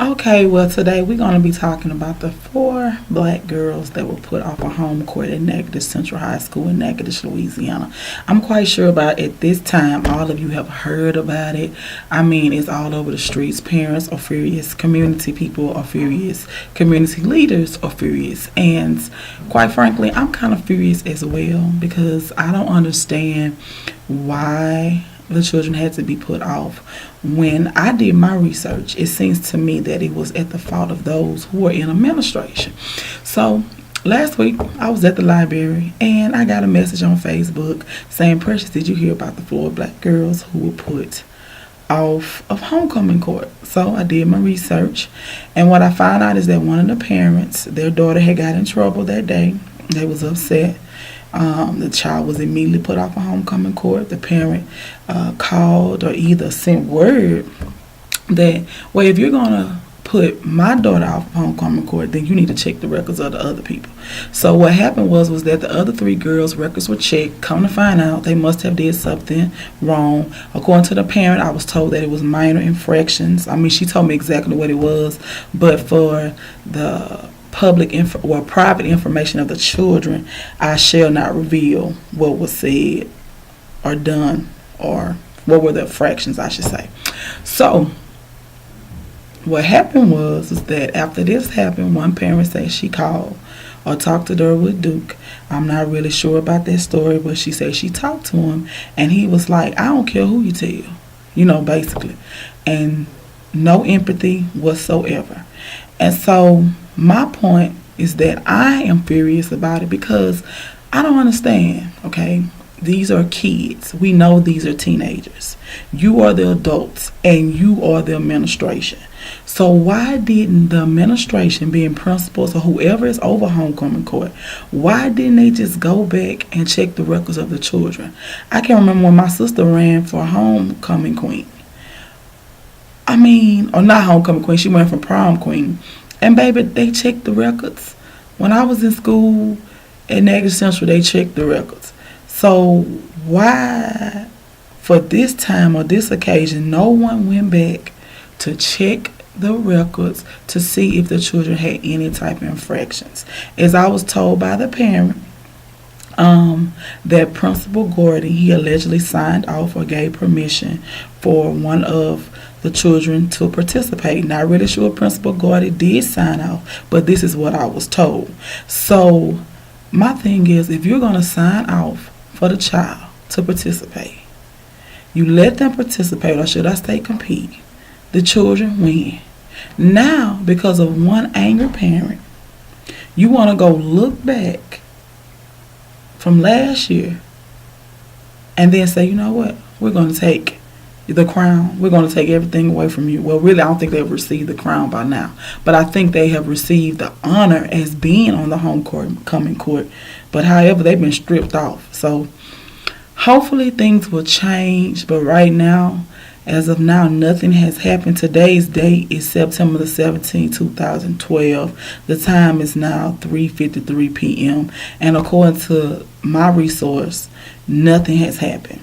Okay, well, today we're going to be talking about the four black girls that were put off a home court at Natchitoches Central High School in Natchitoches, Louisiana. I'm quite sure about at this time, all of you have heard about it. I mean, it's all over the streets. Parents are furious, community people are furious, community leaders are furious, and quite frankly, I'm kind of furious as well because I don't understand why the children had to be put off. When I did my research, it seems to me that it was at the fault of those who were in administration. So last week I was at the library and I got a message on Facebook saying, Precious, did you hear about the four black girls who were put off of homecoming court? So I did my research, and what I found out is that one of the parents, their daughter had got in trouble that day. They was upset. The child was immediately put off of homecoming court. The parent called or either sent word that, well, if you're going to put my daughter off of homecoming court, then you need to check the records of the other people. So what happened was that the other three girls' records were checked. Come to find out, they must have did something wrong. According to the parent, I was told that it was minor infractions. I mean, she told me exactly what it was, but for the private information of the children, I shall not reveal what was said or done, or what were the infractions, I should say. So what happened was that after this happened, one parent said she called or talked to Durwood Duke. I'm not really sure about that story, but she said she talked to him and he was like, I don't care who you tell, basically, and no empathy whatsoever. And so my point is that I am furious about it because I don't understand, okay? These are kids. We know these are teenagers. You are the adults and you are the administration. So why didn't the administration, being principals or whoever is over homecoming court, why didn't they just go back and check the records of the children? I can remember when my sister ran for homecoming queen. Or not homecoming queen, she went for prom queen. And baby, they checked the records. When I was in school at Natchitoches Central, they checked the records. So why, for this time or this occasion, no one went back to check the records to see if the children had any type of infractions? As I was told by the parent, that Principal Gordon, he allegedly signed off or gave permission for one of the children to participate. Not really sure Principal Gordon did sign off, but this is what I was told. So my thing is, if you're going to sign off for the child to participate, you let them participate, or should I say compete. The children win. Now, because of one angry parent, you want to go look back from last year and then say, you know what, we're going to take the crown, we're going to take everything away from you. Well, really, I don't think they've received the crown by now, but I think they have received the honor as being on the homecoming court, but however, they've been stripped off. So hopefully things will change, but right now, as of now, nothing has happened. Today's date is September the 17th, 2012. The time is now 3:53 p.m. And according to my resource, nothing has happened.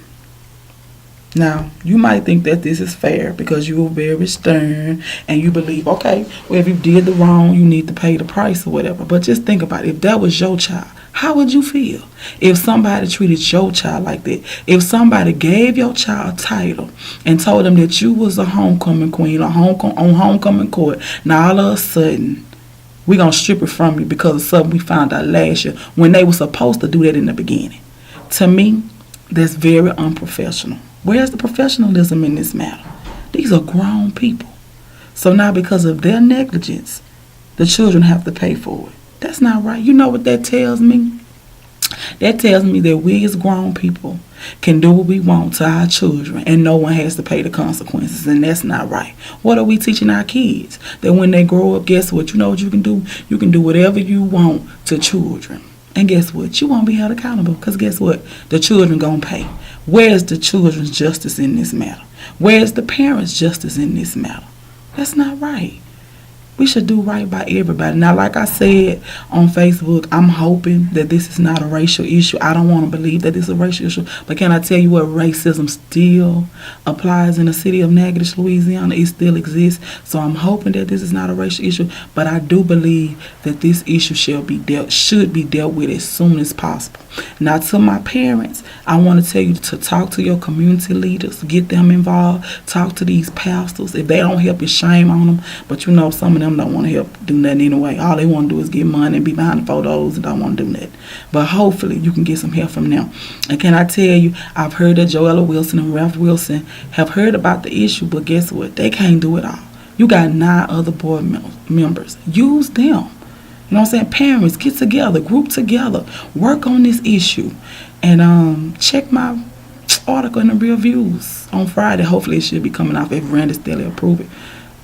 Now, you might think that this is fair because you are very stern and you believe, okay, well, if you did the wrong, you need to pay the price or whatever. But just think about it. If that was your child, how would you feel if somebody treated your child like that? If somebody gave your child a title and told them that you was a homecoming queen or on homecoming court, now all of a sudden, we're going to strip it from you because of something we found out last year when they were supposed to do that in the beginning. To me, that's very unprofessional. Where's the professionalism in this matter? These are grown people. So now because of their negligence, the children have to pay for it. That's not right. You know what that tells me? That tells me that we as grown people can do what we want to our children and no one has to pay the consequences, and that's not right. What are we teaching our kids? That when they grow up, guess what? You know what you can do? You can do whatever you want to children. And guess what? You won't be held accountable because guess what? The children gonna pay. Where's the children's justice in this matter? Where's the parents' justice in this matter? That's not right. We should do right by everybody. Now, like I said on Facebook, I'm hoping that this is not a racial issue. I don't want to believe that it's a racial issue. But can I tell you what, racism still applies in the city of Natchitoches, Louisiana. It still exists. So I'm hoping that this is not a racial issue. But I do believe that this issue should be dealt with as soon as possible. Now, to my parents, I want to tell you to talk to your community leaders, get them involved, talk to these pastors. If they don't help you, shame on them. But you know, some of them don't want to help do nothing anyway. All they want to do is get money and be behind the photos and don't want to do that. But hopefully you can get some help from them. And can I tell you, I've heard that Joella Wilson and Ralph Wilson have heard about the issue, but guess what? They can't do it all. You got 9 other board members. Use them. You know what I'm saying? Parents, get together, group together, work on this issue. And check my article in the reviews on Friday. Hopefully it should be coming off if Randy Staley approve it.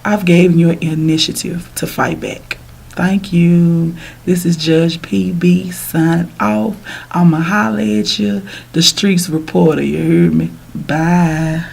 I've given you an initiative to fight back. Thank you. This is Judge PB signing off. I'ma holler at you, the streets reporter. You heard me? Bye.